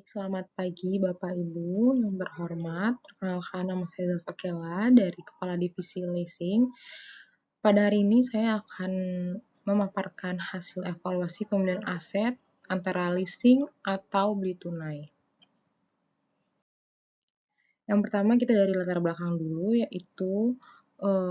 Selamat pagi Bapak Ibu yang terhormat. Perkenalkan nama saya Zalfa Kela dari Kepala Divisi Leasing. Pada hari ini saya akan memaparkan hasil evaluasi pembelian aset antara leasing atau beli tunai. Yang pertama kita dari latar belakang dulu, yaitu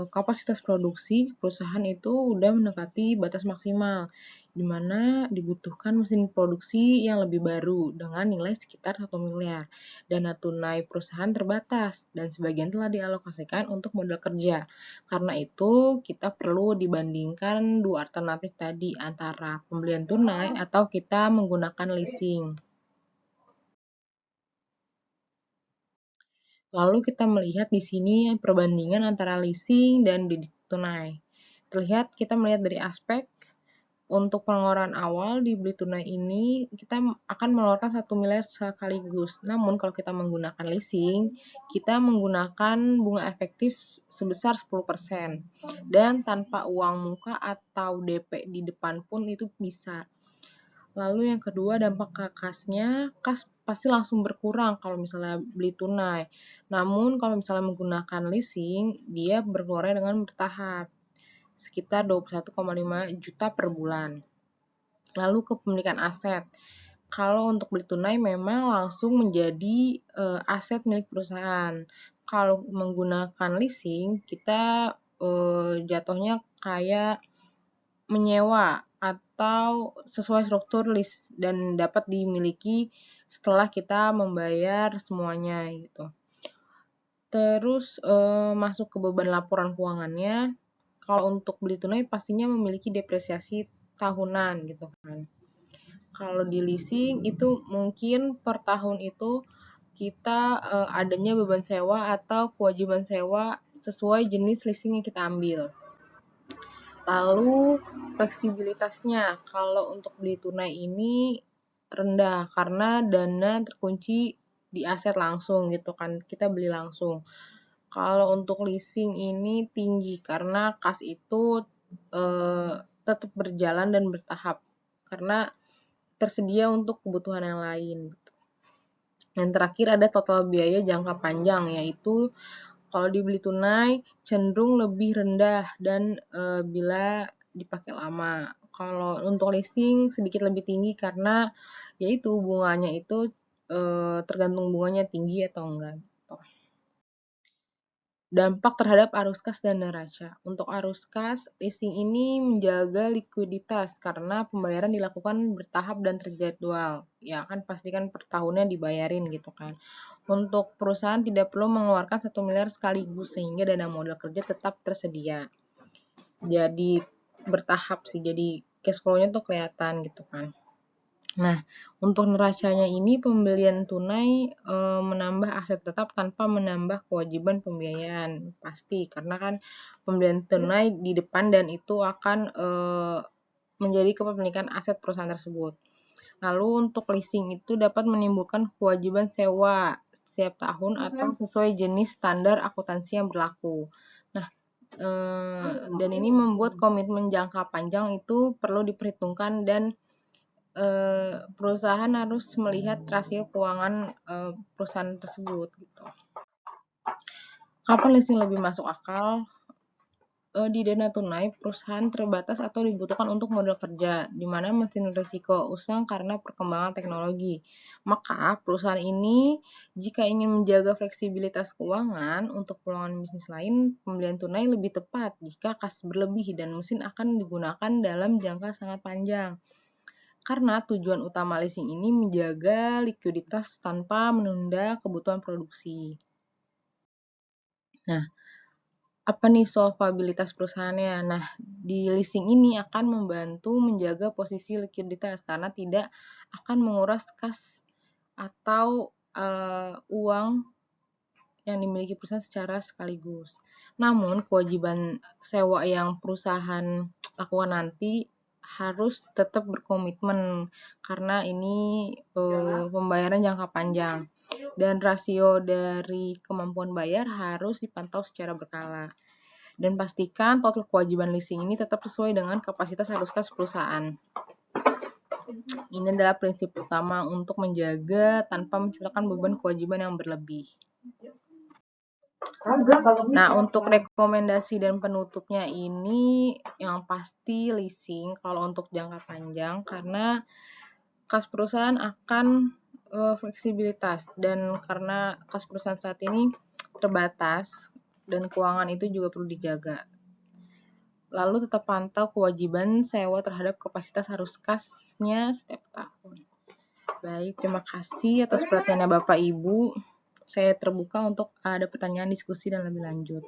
kapasitas produksi perusahaan itu udah mendekati batas maksimal, di mana dibutuhkan mesin produksi yang lebih baru dengan nilai sekitar 1 miliar. Dana tunai perusahaan terbatas dan sebagian telah dialokasikan untuk modal kerja. Karena itu kita perlu dibandingkan dua alternatif tadi antara pembelian tunai atau kita menggunakan leasing. Lalu kita melihat di sini perbandingan antara leasing dan beli tunai. Terlihat kita melihat dari aspek untuk pengeluaran awal di beli tunai ini kita akan mengeluarkan 1 miliar sekaligus. Namun kalau kita menggunakan leasing, kita menggunakan bunga efektif sebesar 10% dan tanpa uang muka atau DP di depan pun itu bisa. Lalu yang kedua dampak ke kasnya, kas pasti langsung berkurang kalau misalnya beli tunai. Namun kalau misalnya menggunakan leasing, dia berkeluarnya dengan bertahap, sekitar 21,5 juta per bulan. Lalu kepemilikan aset. Kalau untuk beli tunai memang langsung menjadi aset milik perusahaan. Kalau menggunakan leasing, kita jatuhnya kayak menyewa atau sesuai struktur lease dan dapat dimiliki setelah kita membayar semuanya gitu. Terus masuk ke beban laporan keuangannya. Kalau untuk beli tunai pastinya memiliki depresiasi tahunan gitu kan. Kalau di leasing itu mungkin per tahun itu kita adanya beban sewa atau kewajiban sewa sesuai jenis leasing yang kita ambil. Lalu fleksibilitasnya, kalau untuk beli tunai ini rendah karena dana terkunci di aset langsung gitu kan, kita beli langsung. Kalau untuk leasing ini tinggi karena kas itu tetap berjalan dan bertahap karena tersedia untuk kebutuhan yang lain. Yang terakhir ada total biaya jangka panjang, yaitu kalau dibeli tunai cenderung lebih rendah dan bila dipakai lama. Kalau untuk leasing sedikit lebih tinggi karena yaitu bunganya itu tergantung bunganya tinggi atau enggak. Dampak terhadap arus kas dan neraca. Untuk arus kas, leasing ini menjaga likuiditas karena pembayaran dilakukan bertahap dan terjadwal. Ya kan pastikan per tahunnya dibayarin gitu kan. Untuk perusahaan tidak perlu mengeluarkan 1 miliar sekaligus sehingga dana modal kerja tetap tersedia. Jadi bertahap sih, jadi cash flow-nya tuh kelihatan gitu kan. Nah, untuk neracanya ini pembelian tunai menambah aset tetap tanpa menambah kewajiban pembiayaan pasti karena kan pembelian tunai di depan dan itu akan menjadi kepemilikan aset perusahaan tersebut. Lalu untuk leasing itu dapat menimbulkan kewajiban sewa setiap tahun atau sesuai jenis standar akuntansi yang berlaku. Nah, dan ini membuat komitmen jangka panjang itu perlu diperhitungkan dan perusahaan harus melihat rasio keuangan perusahaan tersebut gitu. Kapan leasing lebih masuk akal? Di dana tunai, perusahaan terbatas atau dibutuhkan untuk modal kerja, di mana mesin risiko usang karena perkembangan teknologi. Maka, perusahaan ini jika ingin menjaga fleksibilitas keuangan untuk peluang bisnis lain, pembelian tunai lebih tepat jika kas berlebih dan mesin akan digunakan dalam jangka sangat panjang. Karena tujuan utama leasing ini menjaga likuiditas tanpa menunda kebutuhan produksi. Nah, apa nih solvabilitas perusahaannya? Nah, di leasing ini akan membantu menjaga posisi likuiditas karena tidak akan menguras kas atau uang yang dimiliki perusahaan secara sekaligus. Namun, kewajiban sewa yang perusahaan lakukan nanti harus tetap berkomitmen karena ini pembayaran jangka panjang dan rasio dari kemampuan bayar harus dipantau secara berkala. Dan pastikan total kewajiban leasing ini tetap sesuai dengan kapasitas arus kas perusahaan. Ini adalah prinsip utama untuk menjaga tanpa menciptakan beban kewajiban yang berlebih. Nah, untuk rekomendasi dan penutupnya ini yang pasti leasing kalau untuk jangka panjang, karena kas perusahaan akan fleksibilitas, dan karena kas perusahaan saat ini terbatas dan keuangan itu juga perlu dijaga. Lalu tetap pantau kewajiban sewa terhadap kapasitas arus kasnya setiap tahun. Baik, terima kasih atas perhatiannya Bapak Ibu. Saya terbuka untuk ada pertanyaan, diskusi, dan lebih lanjut.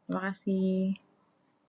Terima kasih.